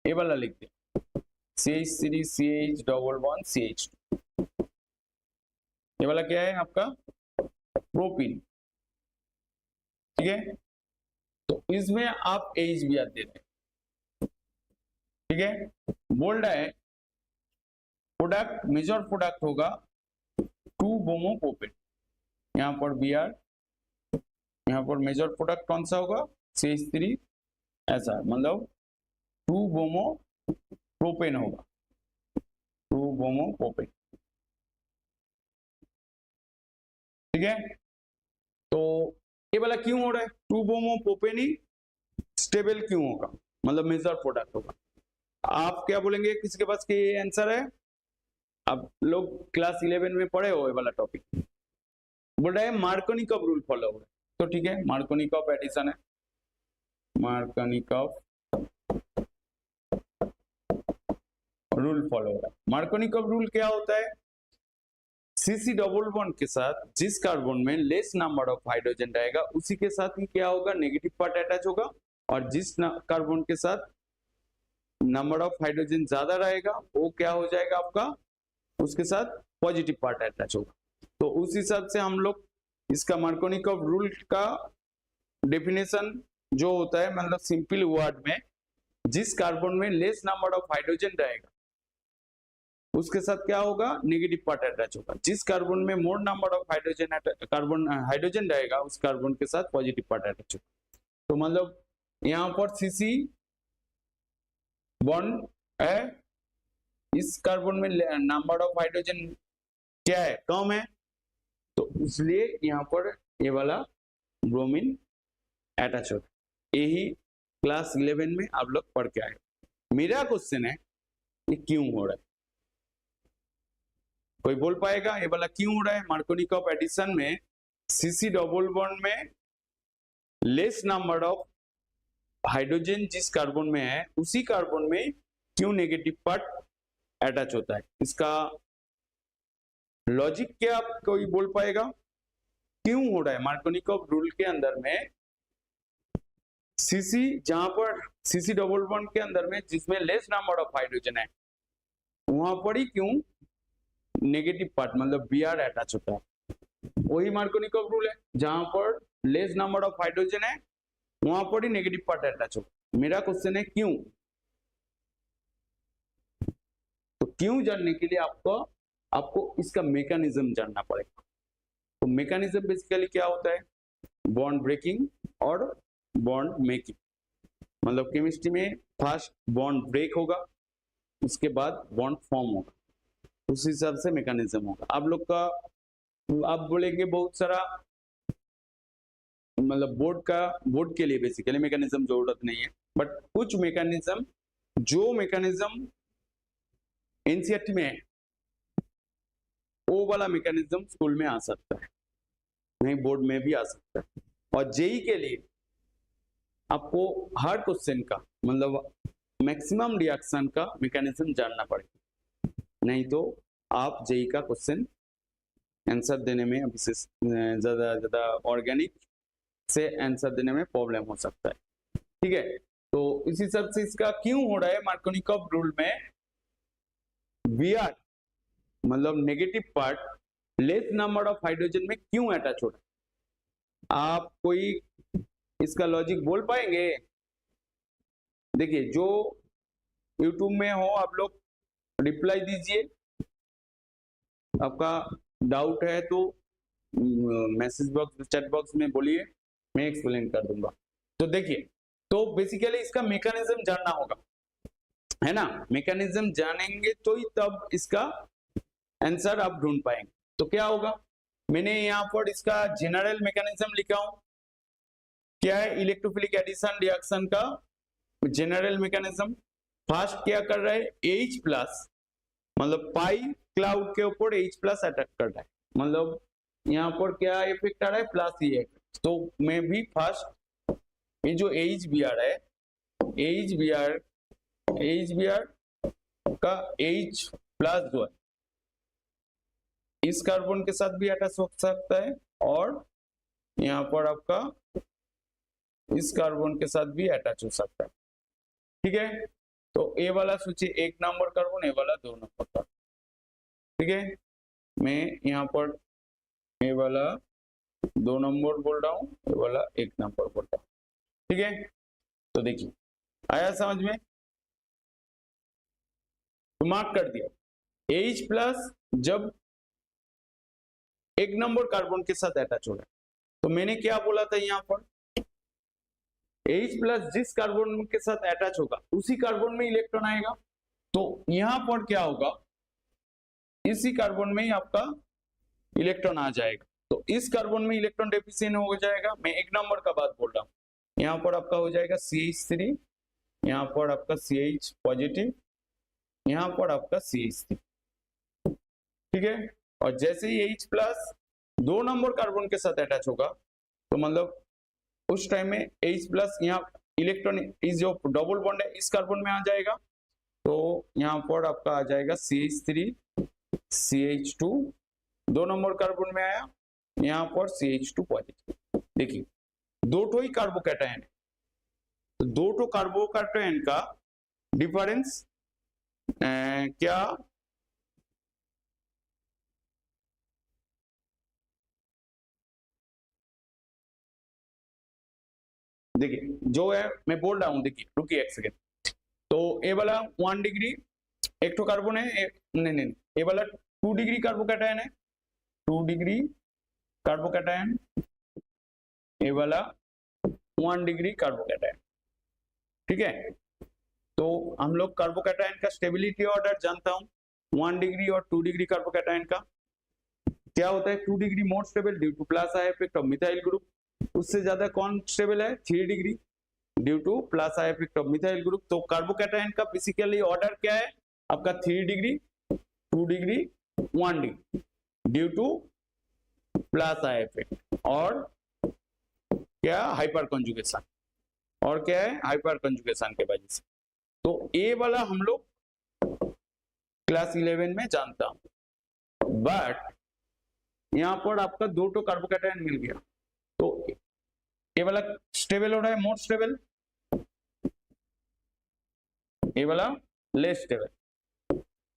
ये वाला लिख दिया CH3 CH double bond CH2, ये वाला क्या है आपका प्रोपीन। ठीक है, तो इसमें आप HBr दे दें। ठीक है, बोल्ड है प्रोडक्ट, मेजर प्रोडक्ट होगा 2 ब्रोमो प्रोपेन, यहाँ पर Br, यहाँ पर मेजर प्रोडक्ट कौन सा होगा CH3 ऐसा, मतलब 2 ब्रोमो प्रोपेन होगा, 2 ब्रोमो प्रोपेन। ठीक है, तो ये वाला क्यों हो रहा है 2 ब्रोमो प्रोपेन ही स्टेबल क्यों होगा, मतलब मेजर प्रोडक्ट होगा। आप क्या बोलेंगे, किसके पास के आंसर है, आप लोग क्लास 11 में पढ़े हो ये वाला टॉपिक। बोल रहा है मार्कोनिकॉफ रूल फॉलो हो रहा है, तो ठीक है मार्कोनिकॉफ एडिशन है, मार्कोनिकॉफ रूल फॉलो हो रहा है। मार्कोनिकॉफ रूल क्या होता है, CC डबल बॉन्ड के साथ जिस कार्बन में लेस नंबर ऑफ हाइड्रोजन रहेगा उसी के साथ ही क्या होगा, नेगेटिव पार्ट अटैच होगा, और जिस कार्बन के साथ नंबर ऑफ हाइड्रोजन ज्यादा रहेगा वो क्या हो जाएगा आपका, उसके साथ पॉजिटिव पार्ट अटैच होगा। तो उस हिसाब से हम लोग इसका मार्कोनिकॉफ रूल का डेफिनेशन जो होता है, मतलब सिंपल वर्ड में जिस कार्बन में लेस नंबर ऑफ हाइड्रोजन रहेगा उसके साथ क्या होगा, नेगेटिव पार्ट अटैच होगा। जिस कार्बन में मोर नंबर ऑफ हाइड्रोजन रहेगा उस कार्बन के साथ पॉजिटिव पार्ट अटैच होगा। तो मतलब यहाँ पर CC बॉन्ड है, इस कार्बन में नंबर ऑफ हाइड्रोजन क्या है, कम है, तो इसलिए यहाँ पर ये वाला ब्रोमीन अटैच होता है। यही क्लास 11 में आप लोग पढ़ के आए। मेरा क्वेश्चन है ये क्यों हो रहा है, कोई बोल पाएगा ये वाला क्यों हो रहा है, मार्कोनिकॉफ एडिशन में CC डबल बॉन्ड में लेस नंबर ऑफ हाइड्रोजन जिस कार्बन में है उसी कार्बन में क्यों नेगेटिव पार्ट अटैच होता है, इसका लॉजिक क्या आप कोई बोल पाएगा, क्यों हो रहा है मार्कोनिकॉफ रूल के अंदर में CC, जहां पर CC डबल बॉन्ड के अंदर में जिसमें लेस नंबर ऑफ हाइड्रोजन है वहां पर ही क्यों नेगेटिव पार्ट मतलब Br अटैच होता है। वही मार्कोनिकॉफ रूल है, जहां पर लेस नंबर ऑफ हाइड्रोजन है वहां पर ही नेगेटिव पार्ट अटैच होगा। मेरा क्वेश्चन है क्यों, तो क्यों जानने के लिए आपको इसका मैकेनिज्म जानना पड़ेगा। तो मैकेनिज्म बेसिकली क्या होता है, बॉन्ड ब्रेकिंग और बॉन्ड मेकिंग, मतलब केमिस्ट्री में फर्स्ट बॉन्ड ब्रेक होगा उसके बाद बॉन्ड फॉर्म होगा, उस हिसाब से मैकेनिज्म होगा। आप लोग का आप बोलेंगे बहुत सारा, मतलब बोर्ड के लिए बेसिकली मैकेनिज्म जरूरत नहीं है, बट कुछ मैकेनिज्म, जो मैकेनिज्म एनसीईआरटी में है वो वाला मैकेनिज्म स्कूल में आ सकता है, नहीं बोर्ड में भी आ सकता है। और जेई के लिए आपको हर क्वेश्चन का मतलब मैक्सिमम रिएक्शन का मैकेनिज्म जानना पड़ेगा, नहीं तो आप जेई का क्वेश्चन आंसर देने में विशेष ज्यादा ऑर्गेनिक से आंसर देने में प्रॉब्लम हो सकता है। ठीक है, तो इस हिसाब से इसका क्यों हो रहा है मार्कोनिकॉफ रूल में Br मतलब negative part less number of hydrogen में क्यों अटैच हो रहा है, आप कोई इसका लॉजिक बोल पाएंगे। देखिए जो यूट्यूब में हो आप लोग रिप्लाई दीजिए, आपका डाउट है तो मैसेज बॉक्स चैट बॉक्स में बोलिए, मैं एक्सप्लेन कर दूंगा। तो देखिए, तो बेसिकली इसका मैकेनिज्म जानना होगा, है ना, मैकेनिज्म जानेंगे तो ही तब इसका आंसर आप ढूंढ पाएंगे। तो क्या होगा, मैंने यहाँ पर इसका जनरल मैकेनिज्म लिखा हूं, क्या है इलेक्ट्रोफिलिक एडिशन रिएक्शन का जनरल मैकेनिज्म। फर्स्ट क्या कर रहा है, H प्लस मतलब पाई क्लाउड के ऊपर H प्लस अटैक कर रहा है, मतलब यहाँ पर क्या इफेक्ट आ रहा है, प्लस ही है। तो मैं भी फर्स्ट ये जो HBr है, HBr का H प्लस जो है इस कार्बन के साथ भी अटैच हो सकता है और यहाँ पर आपका इस कार्बन के साथ भी अटैच हो सकता है। ठीक है, तो ए वाला सोचिए 1 नंबर कार्बन, ए वाला 2 नंबर कार्बन, ठीक है। मैं यहाँ पर ए वाला 2 नंबर बोल रहा हूँ, ए वाला 1 नंबर बोल रहा हूँ, ठीक है। तो देखिए आया समझ में, तो मार्क कर दिया। H प्लस जब 1 नंबर कार्बन के साथ अटैच हो रहा है, तो मैंने क्या बोला था यहाँ पर, H प्लस जिस कार्बन के साथ अटैच होगा उसी कार्बन में इलेक्ट्रॉन आएगा। तो यहां पर क्या होगा, इसी कार्बन में ही आपका इलेक्ट्रॉन आ जाएगा। तो इस कार्बन में इलेक्ट्रॉन डेफिशिएंट हो जाएगा। मैं 1 नंबर का बात बोल रहा हूँ। यहाँ पर आपका हो जाएगा CH3, यहाँ पर आपका CH पॉजिटिव, यहाँ पर आपका CH3, ठीक है। और जैसे ही H प्लस 2 नंबर कार्बन के साथ अटैच होगा, तो मतलब उस टाइम में H प्लस यहाँ इलेक्ट्रॉन इस जो डबल बॉन्ड है इस कार्बन में आ जाएगा। तो यहाँ पर आपका आ जाएगा CH3 CH2, 2 नंबर कार्बन में आया, यहाँ पर CH2 पॉजिटिव। देखिए 2 ठो ही कार्बोकैटायन है, तो 2 ठो कार्बोकैटायन का डिफरेंस क्या, देखिए जो है मैं बोल रहा हूं, देखिए रुकिए 1 सेकेंड। तो ए वाला 1 डिग्री एक तो कार्बन है, नहीं ए वाला 2 डिग्री कार्बोकैटायन है, 2 डिग्री कार्बोकैटायन, ए वाला 1 डिग्री कार्बोकैटायन, ठीक है। तो हम लोग कार्बोकैटायन का स्टेबिलिटी ऑर्डर जानता हूं, 1 डिग्री और 2 डिग्री कार्बोकैटायन का क्या होता है, 2 degree more stable due two plus I effect of methyl group, उससे ज्यादा कौन स्टेबल है, 3 degree due two plus I effect of methyl group. तो कार्बोकैटायन का फिजिकली ऑर्डर क्या है आपका, 3 degree 2 degree 1 degree due two plus I effect, और क्या हाइपर कंजुगेशन, और क्या है हाइपर कंजुगेशन के वजह से। तो ए वाला हम लोग क्लास 11 में जानता हूं, बट यहां पर आपका 2 टो कार्बोकैटायन मिल गया, तो ए वाला स्टेबल हो रहा है, मोर स्टेबल, ए वाला लेस स्टेबल।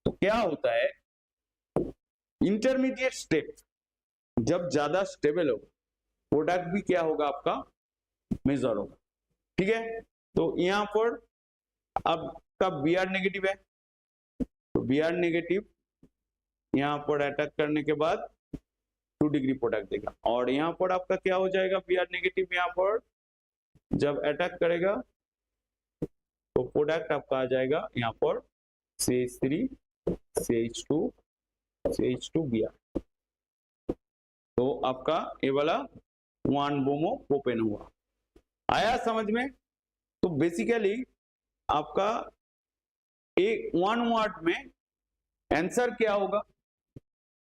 तो क्या होता है, इंटरमीडिएट स्टेप जब ज्यादा स्टेबल होगा, प्रोडक्ट भी क्या होगा आपका मेजर होगा, ठीक है। तो यहां पर आपका Br नेगेटिव है, तो Br नेगेटिव यहां पर अटैक करने के बाद 2 डिग्री प्रोडक्ट देगा, और यहाँ पर आपका क्या हो जाएगा, Br नेगेटिव यहाँ पर जब अटैक करेगा तो प्रोडक्ट आपका आ जाएगा यहाँ पर CH3 CH2 CH2 Br। तो आपका ये वाला 1 ब्रोमो प्रोपेन हुआ, आया समझ में। तो बेसिकली आपका एक 1 वर्ड में आंसर क्या होगा,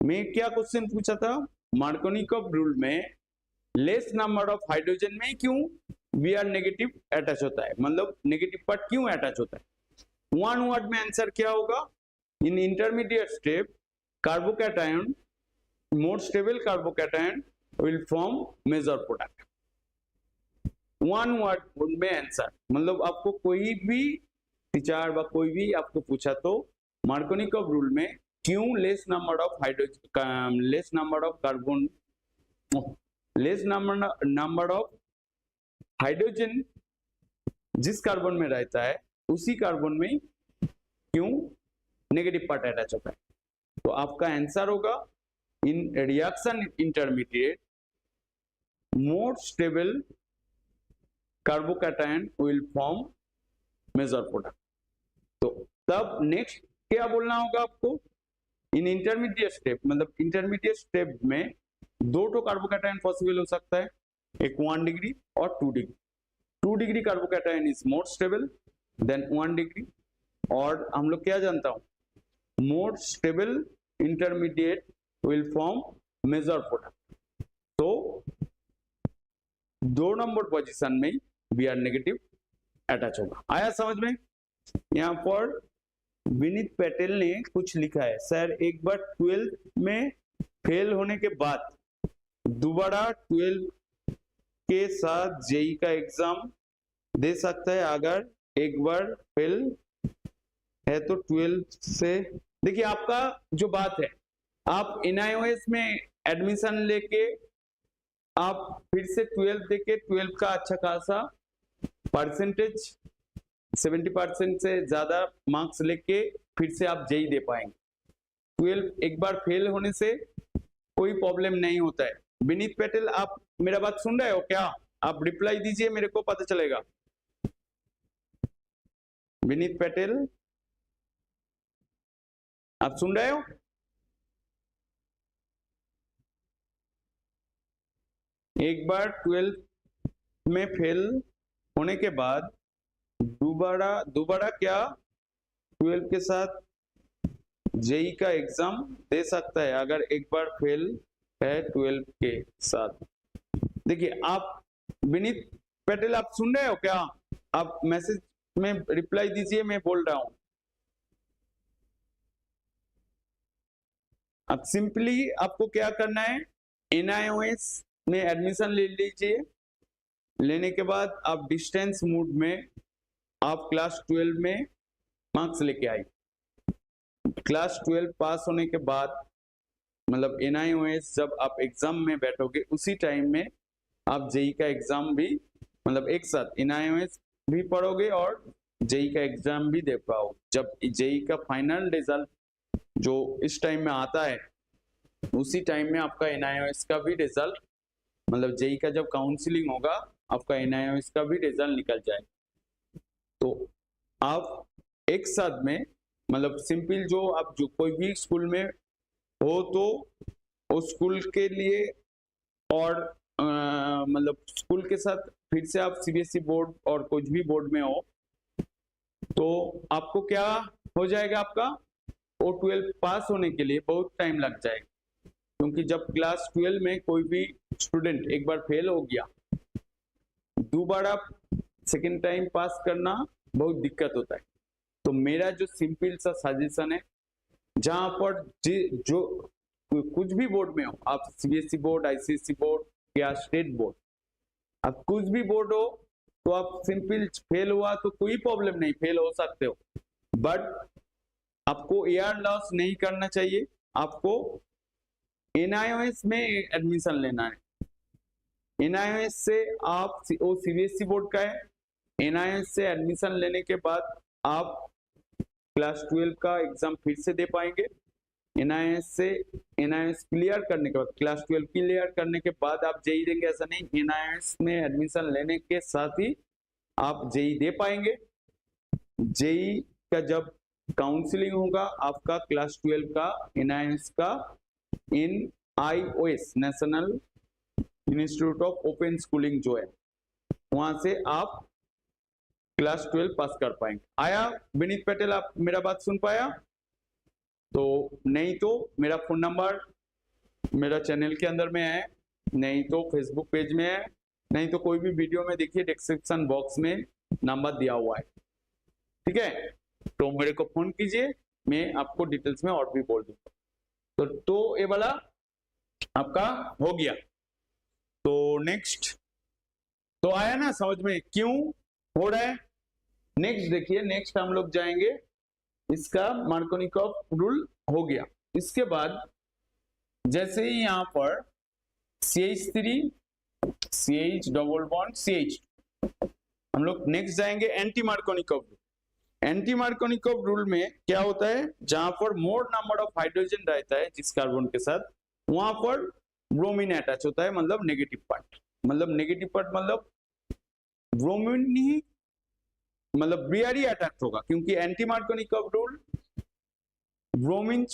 मैं क्या क्वेश्चन पूछा था, मार्कोनिकॉव रूल में लेस नंबर ऑफ हाइड्रोजन में क्यों Br नेगेटिव अटैच होता है, मतलब नेगेटिव पार्ट क्यों अटैच होता है। 1 वर्ड में आंसर क्या होगा, in intermediate step carbocation more stable carbocation will form major product. 1 word में आंसर, मतलब आपको कोई भी टीचर व कोई भी आपको पूछा तो मार्कोनिकॉव रूल में क्यों less number of hydrogen, less number of carbon, less number of hydrogen जिस कार्बन में रहता है उसी कार्बन में क्यों नेगेटिव पार्ट अटैच होता है। तो आपका आंसर होगा in reaction intermediate more stable carbocation will form major product. तो तब नेक्स्ट क्या बोलना होगा आपको, इन इंटरमीडिएट स्टेप, मतलब इंटरमीडिएट स्टेप में 2 टो कार्बोकैटायन पॉसिबल हो सकता है, एक 1 डिग्री और 2 degree. 2 degree carbocation is more stable than 1 degree, और हम लोग क्या जानता हूं, more stable intermediate will form major product. तो 2 नंबर पोजीशन में Br नेगेटिव अटैच होगा, आया समझ में। यहाँ पर विनीत पटेल ने कुछ लिखा है, सर एक बार 12th में फेल होने के बाद दोबारा 12 के साथ जेई का एग्जाम दे सकता है, अगर एक बार फेल है तो 12 से देखिए आपका जो बात है, आप NIOS में एडमिशन लेके आप फिर से 12 देके 12 का अच्छा खासा परसेंटेज 70% से ज्यादा मार्क्स लेके फिर से आप जेई दे पाएंगे। 12 एक बार फेल होने से कोई प्रॉब्लम नहीं होता है। विनीत पटेल, आप मेरा बात सुन रहे हो क्या? आप रिप्लाई दीजिए, मेरे को पता चलेगा। विनीत पटेल, आप सुन रहे हो? एक बार 12 में फेल होने के बाद दोबारा क्या 12 के साथ जेई का एग्जाम दे सकता है अगर एक बार फेल है 12 के साथ। देखिए आप विनीत पटेल, आप सुन रहे हो क्या? आप मैसेज में रिप्लाई दीजिए, मैं बोल रहा हूं। अब सिंपली आपको क्या करना है, NIOS में एडमिशन ले लीजिए। लेने के बाद आप डिस्टेंस मोड में आप क्लास 12 में मार्क्स लेके आए। क्लास 12 पास होने के बाद मतलब NIOS जब आप एग्जाम में बैठोगे उसी टाइम में आप जेई का एग्जाम भी मतलब एक साथ NIOS भी पढ़ोगे और जेई का एग्जाम भी दे पाओ। जब जेई का फाइनल रिजल्ट जो इस टाइम में आता है उसी टाइम में आपका NIOS का भी रिजल्ट मतलब जेई का जब काउंसलिंग होगा आपका NIOS का भी रिजल्ट निकल जाए। तो आप एक साथ में मतलब सिंपल जो आप जो कोई भी स्कूल में हो तो उस स्कूल के लिए और मतलब स्कूल के साथ फिर से आप CBSE बोर्ड और कुछ भी बोर्ड में हो तो आपको क्या हो जाएगा, आपका वो 12 पास होने के लिए बहुत टाइम लग जाएगा। क्योंकि जब क्लास 12 में कोई भी स्टूडेंट एक बार फेल हो गया दोबारा सेकेंड टाइम पास करना बहुत दिक्कत होता है। तो मेरा जो सिंपल सा सजेशन है, जहां पर जो कुछ भी बोर्ड में हो, आप CBSE बोर्ड, ICSE बोर्ड या स्टेट बोर्ड, आप कुछ भी बोर्ड हो तो आप सिंपल फेल हुआ तो कोई प्रॉब्लम नहीं, फेल हो सकते हो, बट आपको ईयर लॉस नहीं करना चाहिए। आपको NIOS में एडमिशन लेना है। NIOS से आप वो CBSE बोर्ड का है, NIOS से एडमिशन लेने के बाद आप क्लास 12 का एग्जाम फिर से दे पाएंगे। NIOS क्लियर करने के बाद क्लास 12 क्लियर करने के बाद आप जेई देंगे, ऐसा नहीं। NIOS में एडमिशन लेने के साथ ही आप जेई दे पाएंगे। जेई का जब काउंसलिंग होगा आपका क्लास 12 का NIOS का NIOS national institute of open schooling जो है वहां से आप क्लास 12 पास कर पाएंगे। आया विनीत पटेल, आप मेरा बात सुन पाया? तो नहीं तो मेरा फोन नंबर मेरा चैनल के अंदर में है, नहीं तो फेसबुक पेज में है, नहीं तो कोई भी वीडियो में देखिए डिस्क्रिप्शन बॉक्स में नंबर दिया हुआ है, ठीक है? तो मेरे को फोन कीजिए, मैं आपको डिटेल्स में और भी बोल दूंगा। तो ये वाला आपका हो गया। तो नेक्स्ट तो आया ना समझ में क्यों हो रहा है? नेक्स्ट देखिए, नेक्स्ट हम लोग जाएंगे, इसका मार्कोनिकॉफ रूल हो गया। इसके बाद जैसे ही यहां पर CH3 CH double bond CH, हम लोग नेक्स्ट जाएंगे anti Markovnikov rule. Anti Markovnikov rule में क्या होता है, जहां पर मोर नंबर ऑफ हाइड्रोजन रहता है जिस कार्बन के साथ, वहां पर ब्रोमीन अटैच होता है, मतलब नेगेटिव पार्ट। मतलब नेगेटिव पार्ट मतलब ब्रोमीन ही मतलब ब्रियरी अटैक होगा, क्योंकि एंटी मार्कोनिकॉफ रूल ब्रोमीन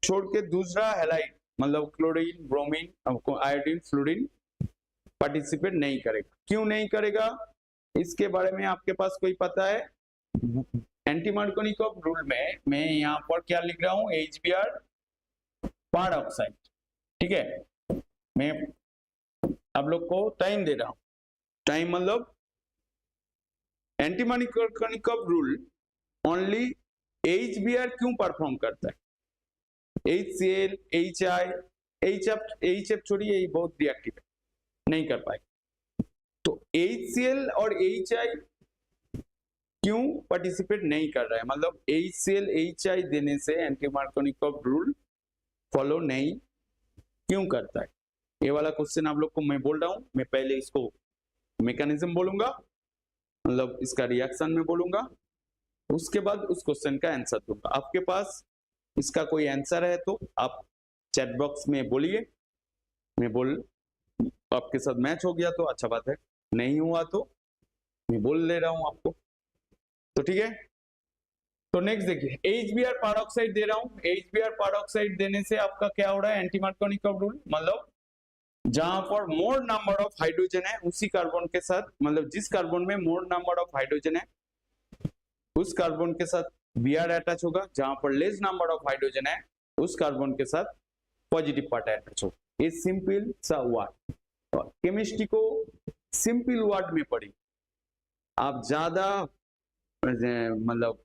छोड़ के दूसरा हैलाइड मतलब chlorine, bromine, iodine, fluorine participate नहीं करेगा। क्यों नहीं करेगा, इसके बारे में आपके पास कोई पता है? एंटी मार्कोनिकॉफ रूल में मैं यहाँ पर क्या लिख रहा हूँ, HBr पर ऑक्साइड, ठीक है? मैं आप लोग को टाइम दे रहा हूँ, टाइम मतलब anti Markovnikov rule only HBr क्यों परफॉर्म करता है? HCl, HI, HF छोड़िए, ये बहुत रिएक्टिव है, नहीं कर पाएगा। तो HCl और HI क्यों पार्टिसिपेट नहीं कर रहा है, मतलब HCl HI देने से एंटी मार्कोनिकॉव रूल फॉलो नहीं क्यों करता है। ये वाला क्वेश्चन आप लोग को मैं बोल रहा हूं, मैं पहले इसको मैकेनिज्म बोलूंगा, मतलब इसका रिएक्शन में बोलूंगा, उसके बाद उस क्वेश्चन का आंसर दूंगा। आपके पास इसका कोई आंसर है तो आप चैट बॉक्स में बोलिए, मैं बोल आपके साथ मैच हो गया तो अच्छा बात है, नहीं हुआ तो मैं बोल ले रहा हूं आपको, तो ठीक है। तो नेक्स्ट देखिए, HBr पैरोक्साइड दे रहा हूं, HBr पैरोक्साइड देने से आपका क्या हो रहा है, एंटी मार्कोनिकॉव रूल, मतलब जहां पर मोर नंबर ऑफ हाइड्रोजन है उसी कार्बन के साथ, मतलब जिस कार्बन में मोर नंबर ऑफ हाइड्रोजन है उस कार्बन के साथ Br अटैच होगा, जहां पर लेस नंबर ऑफ हाइड्रोजन है उस कार्बन के साथ पॉजिटिव पार्ट अटैच होगा। ये सिंपल सा वर्ड, और केमिस्ट्री को सिंपल वर्ड में पढ़ी, आप ज्यादा मतलब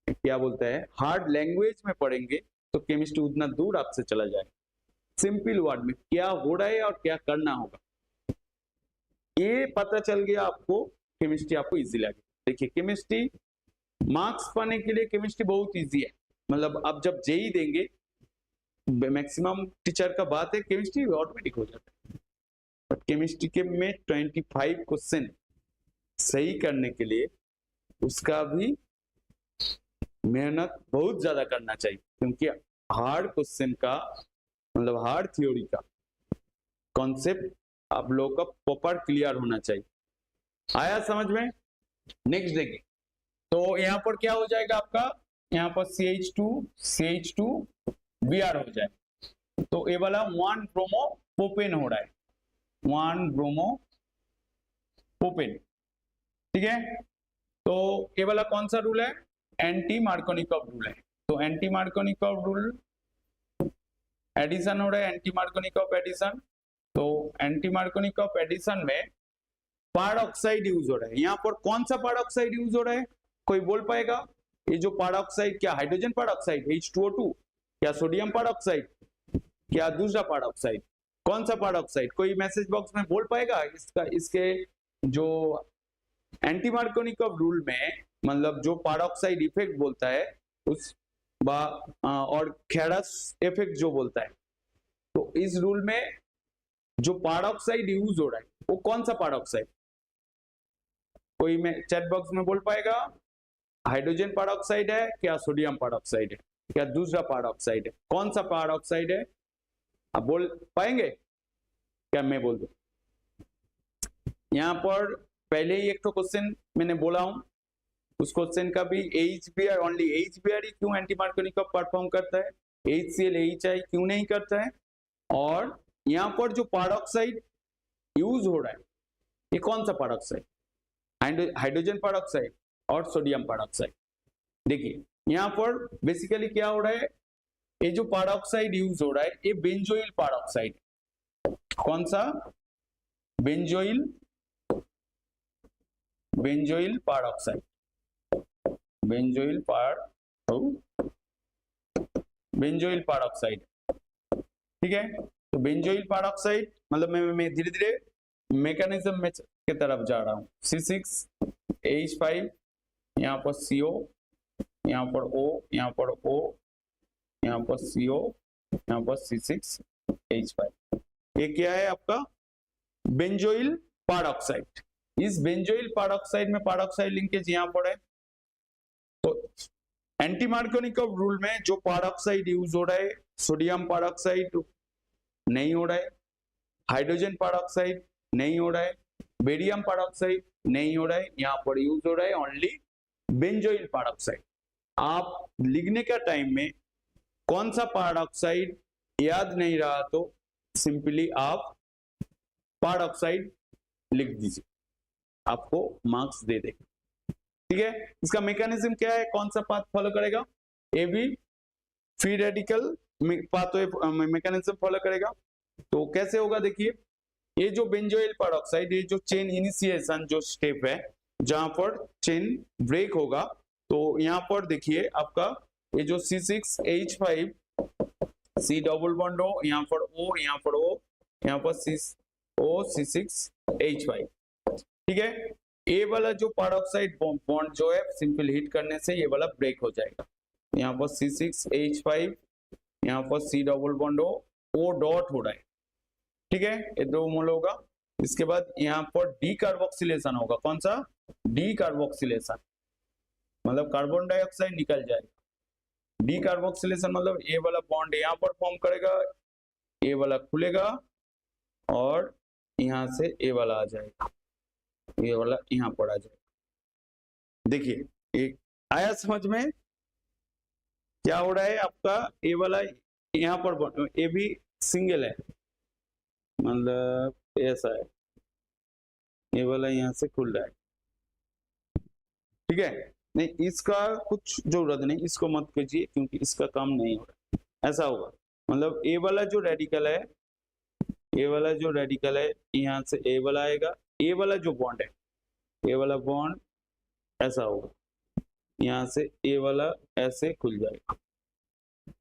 क्या बोलते हैं हार्ड लैंग्वेज में पढ़ेंगे तो केमिस्ट्री उतना दूर आपसे चला जाए। सिंपल वर्ड में क्या हो रहा है और क्या करना होगा ये पता चल गया आपको, केमिस्ट्री आपको इजी लगे। देखिए केमिस्ट्री मार्क्स पाने के लिए केमिस्ट्री बहुत इजी है, मतलब आप जब जेई देंगे मैक्सिमम टीचर का बात है केमिस्ट्री ऑटोमेटिक हो जाता है, बट केमिस्ट्री के में 25 क्वेश्चन सही करने के लिए उसका भी मेहनत बहुत ज्यादा करना चाहिए, क्योंकि हार्ड क्वेश्चन का मतलब हार्ड थ्योरी का कॉन्सेप्ट आप लोगों का प्रॉपर क्लियर होना चाहिए। आया समझ में? नेक्स्ट देखिए, तो यहाँ पर क्या हो जाएगा आपका, यहाँ पर CH2 Br हो जाए, तो ये वाला 1 ब्रोमो प्रोपेन हो रहा है, 1 ब्रोमो प्रोपेन, ठीक है। तो ये वाला कौन सा रूल है, एंटी मार्कोनिकॉव रूल है। तो एंटी मार्कोनिकॉव रूल एडिशन हो रहा है, एंटी मार्कोनिकॉव एडिशन, तो एंटी मार्कोनिकॉव एडिशन में पैरोक्साइड यूज हो रहा है। यहाँ पर कौन सा पैरोक्साइड यूज हो रहा है, कोई बोल पाएगा? ये जो पैरोक्साइड, क्या हाइड्रोजन पैरोक्साइड H2O2, क्या सोडियम पैरोक्साइड, क्या दूसरा पैरोक्साइड, कौन सा पैरोक्साइड? कोई मैसेज बॉक्स में बोल पाएगा इसका, इसके जो एंटी मार्कोनिकॉव रूल में मतलब जो पैरोक्साइड इफेक्ट बोलता है उस और खेरस इफेक्ट जो बोलता है, तो इस रूल में जो पैरोक्साइड यूज हो रहा है वो कौन सा पैरोक्साइड? कोई में चैट बॉक्स में बोल पाएगा? हाइड्रोजन पैरोक्साइड है, क्या सोडियम पैरोक्साइड है, क्या दूसरा पैरोक्साइड है, कौन सा पैरोक्साइड है? आप बोल पाएंगे क्या? मैं बोल दूं? यहाँ पर पहले ही एक तो क्वेश्चन मैंने बोला हूं, उस क्वेश्चन का भी HBr ओनली HBr ही क्यों एंटी मार्कोनिकॉव परफॉर्म करता है, HCl HI क्यों नहीं करता है, और यहाँ पर जो पैरोक्साइड यूज हो रहा है ये कौन सा पैरोक्साइड, हाइड्रोजन पैरोक्साइड और सोडियम पैरोक्साइड। देखिए यहाँ पर बेसिकली क्या हो रहा है, ये जो पैरोक्साइड यूज हो रहा है ये बेंजोइल पैरोक्साइड, कौन सा? बेंजोइल पैरोक्साइड, बेंजोइल पैरोक्साइड, ठीक है। तो बेंजोइल पैरोक्साइड मतलब मैं धीरे धीरे मैकेनिज्म में के तरफ जा रहा हूँ। C6H5, यहाँ पर CO, यहाँ पर O, यहाँ पर O, यहाँ पर CO, यहाँ पर C6H5, ये क्या है आपका? Benzoyl peroxide. इस बेंजोइल पैरोक्साइड में पैरोक्साइड लिंकेज यहाँ पर है, तो एंटी मार्कोनिकॉव रूल में जो पैरोक्साइड यूज हो रहा है, सोडियम पैरोक्साइड नहीं हो रहा है, हाइड्रोजन पैरोक्साइड नहीं हो रहा है, बेरियम पैरोक्साइड नहीं हो रहा है, यहाँ पर यूज हो रहा है ओनली बेंजोइल पैरोक्साइड। आप लिखने का टाइम में कौन सा पैरोक्साइड याद नहीं रहा तो सिंपली आप पैरोक्साइड लिख दीजिए, आपको मार्क्स दे देगा, ठीक है। इसका मैकेनिज्म क्या है, कौन सा पाथ फॉलो करेगा? A B free radical path mechanism follow करेगा। तो कैसे होगा देखिए, ये जो बेंजोइल पैरोक्साइड, ये जो चेन इनिशिएशन जो स्टेप है जहां पर चेन ब्रेक होगा, तो यहाँ पर देखिए आपका ये जो C6H5 C double bond O, यहाँ पर O, यहाँ पर O, यहाँ पर O C6H5, ठीक है। ए वाला जो पैरोक्साइड बॉन्ड जो है सिंपल हीट करने से ये वाला ब्रेक हो जाएगा। यहाँ पर C6H5, यहाँ पर C double bond O dot हो रहा है, ठीक है, ये दो मोल होगा। इसके बाद यहाँ पर डी कार्बोक्सिलेशन होगा। कौन सा? डी कार्बोक्सिलेशन, मतलब कार्बन डाइऑक्साइड निकल जाएगा। डी कार्बोक्सिलेशन मतलब ए वाला बॉन्ड यहाँ पर फॉर्म करेगा, ए वाला खुलेगा और यहाँ से ए वाला आ जाएगा, ये वाला यहाँ पर आ जाएगा। देखिए एक आया समझ में? क्या हो रहा है आपका? ए वाला यहाँ पर, ए भी सिंगल है, मतलब ऐसा है, ये वाला यहाँ से खुल रहा है, ठीक है। नहीं इसका कुछ जरूरत नहीं, इसको मत कीजिए क्योंकि इसका काम नहीं हो रहा। ऐसा होगा मतलब ए वाला जो रेडिकल है, ए वाला जो रेडिकल है यहाँ से ए वाला आएगा, ए वाला जो बॉन्ड है, ए वाला बॉन्ड ऐसा होगा, यहाँ से ए वाला ऐसे खुल जाएगा।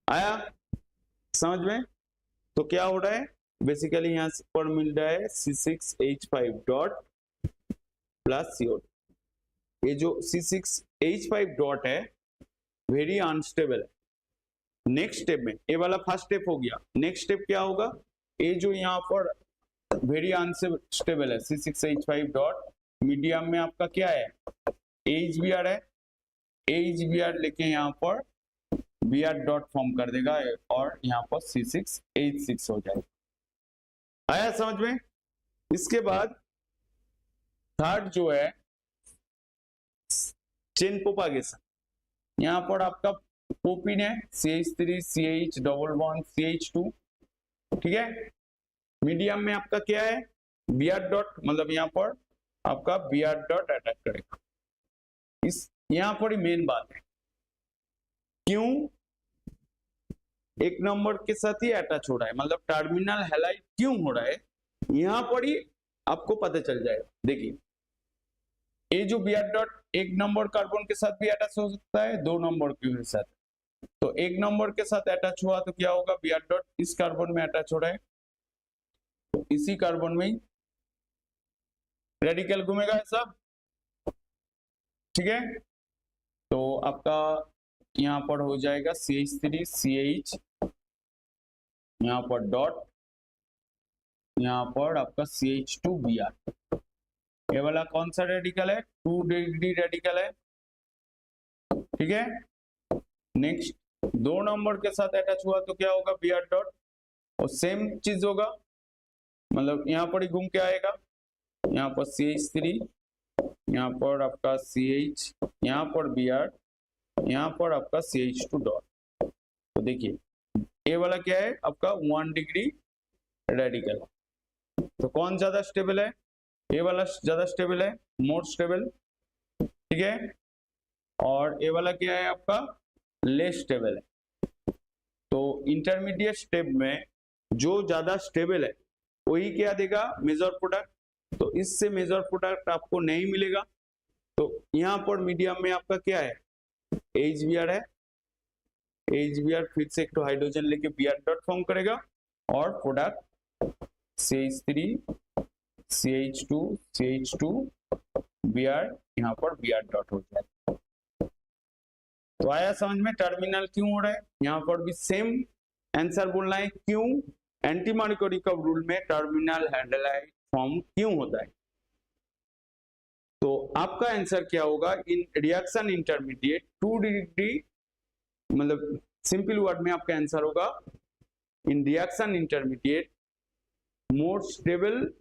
आया समझ में? तो क्या हो रहा है बेसिकली यहाँ पर मिल रहा है C6H5 डॉट प्लस CO। ये जो C6H5 डॉट है वेरी अनस्टेबल है। नेक्स्ट स्टेप में ये वाला फर्स्ट स्टेप हो गया, नेक्स्ट स्टेप क्या होगा? ये जो यहाँ पर वेरी अनस्टेबल है C6H5 डॉट, मीडियम में आपका क्या है? HBr है, HBr लेके यहाँ पर Br डॉट फॉर्म कर देगा और यहाँ पर C6H6 हो जाएगा। आया समझ में? इसके बाद थर्ड जो है चेन प्रोपागेशन, यहाँ पर आपका प्रोपीन है CH3 CH double bond CH2, ठीक है। मीडियम में आपका क्या है? Br डॉट, मतलब यहाँ पर आपका Br डॉट अटैक करेगा। इस यहाँ पर ही मेन बात है, क्यों एक नंबर के साथ ही अटैच हो रहा है, मतलब टर्मिनल हैलाइड क्यों हो रहा है, यहाँ पर ही आपको पता चल जाएगा। देखिए ये जो Br डॉट एक नंबर कार्बन के साथ भी अटैच हो सकता है, दो नंबर के साथ। तो एक नंबर के साथ अटैच हुआ तो क्या होगा? Br डॉट इस कार्बन में अटैच हो रहा है, तो इसी कार्बन में ही रेडिकल घूमेगा सब, ठीक है। तो आपका यहाँ पर हो जाएगा CH3 CH, यहाँ पर डॉट, यहाँ पर आपका CH2 Br। ये वाला कौन सा रेडिकल है? 2 डिग्री रेडिकल है, ठीक है। नेक्स्ट दो नंबर के साथ अटैच हुआ तो क्या होगा? Br डॉट, और सेम चीज होगा, मतलब यहाँ पर ही घूम के आएगा, यहाँ पर CH3, यहाँ पर आपका CH, यहाँ पर Br, यहाँ पर आपका CH2 डॉट। तो देखिए ये वाला क्या है आपका? 1 डिग्री रेडिकल। तो कौन ज्यादा स्टेबल है? ये वाला ज्यादा स्टेबल है, मोर स्टेबल, ठीक है। और ये वाला क्या है आपका? लेस स्टेबल है। तो इंटरमीडिएट स्टेप में जो ज्यादा स्टेबल है वही क्या देगा? Major product. तो इससे मेजर प्रोडक्ट आपको नहीं मिलेगा। तो यहाँ पर मीडियम में आपका क्या है? HBr है, HBr फिर से एक तो हाइड्रोजन लेके Br डॉट फॉर्म करेगा और product CH3 CH2 CH2 Br, यहाँ पर Br डॉट हो जाएगा। तो आया समझ में टर्मिनल क्यों हो रहा है? यहाँ पर भी सेम आंसर बोलना है, क्यों एंटी मार्कोनिकव रूल में टर्मिनल हैलाइड फॉर्म क्यों होता है। तो आपका आंसर क्या होगा? इन रिएक्शन इंटरमीडिएट 2 डिग्री, मतलब सिंपल वर्ड में आपका आंसर होगा in reaction intermediate more stable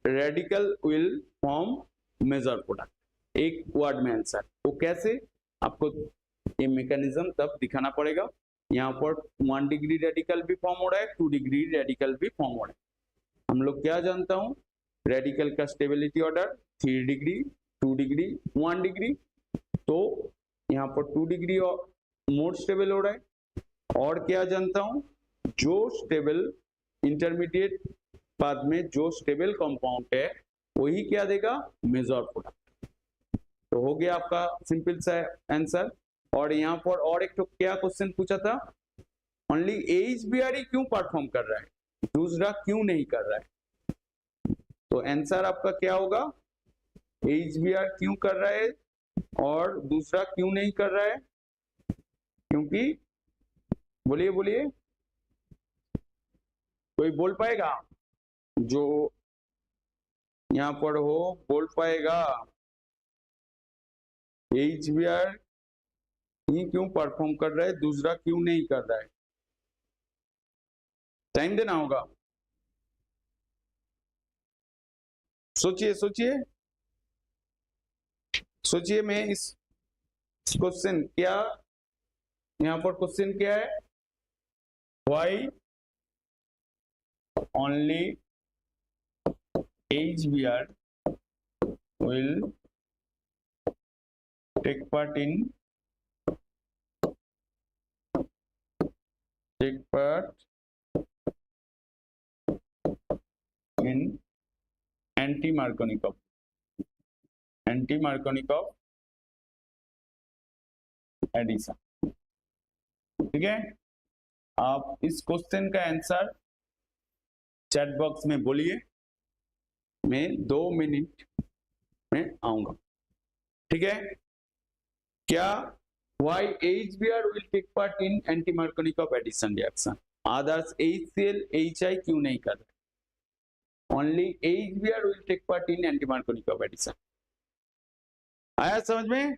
radical will form major product. एक वर्ड में आंसर। वो कैसे? आपको ये मैकेनिज्म तब दिखाना पड़ेगा। यहाँ पर 1 डिग्री रेडिकल भी फॉर्म हो रहा है, 2 डिग्री रेडिकल भी फॉर्म हो रहा है। हम लोग क्या जानता हूँ? रेडिकल का stability order 3 degree, 2 degree, 1 degree. तो यहाँ पर 2 डिग्री और मोर स्टेबल हो रहा है। और क्या जानता हूँ? जो स्टेबल इंटरमीडिएट बाद में जो स्टेबल कंपाउंड है वही क्या देगा? Major product. तो हो गया आपका सिंपल सा आंसर। और यहाँ पर और एक तो क्या क्वेश्चन पूछा था? ओनली HBr ही क्यों परफॉर्म कर रहा है, दूसरा क्यों नहीं कर रहा है? तो आंसर आपका क्या होगा? HBr क्यों कर रहा है और दूसरा क्यों नहीं कर रहा है? क्योंकि बोलिए बोलिए, कोई बोल पाएगा जो यहाँ पर हो, बोल पाएगा HBr ही क्यों परफॉर्म कर रहा है, दूसरा क्यों नहीं कर रहा है? टाइम देना होगा, सोचिए सोचिए सोचिए। मैं इस क्वेश्चन क्या, यहाँ पर क्वेश्चन क्या है? Why only HBr will take part in anti-Markovnikov addition. ठीक है, आप इस क्वेश्चन का आंसर चैट बॉक्स में बोलिए, मैं 2 मिनट में आऊंगा। ठीक है, क्या why HBr will take part in anti-Markovnikov addition reaction, others HCl HI क्यों नहीं कर रहे? Only HBr will take part in anti-Markovnikov addition। आया समझ में?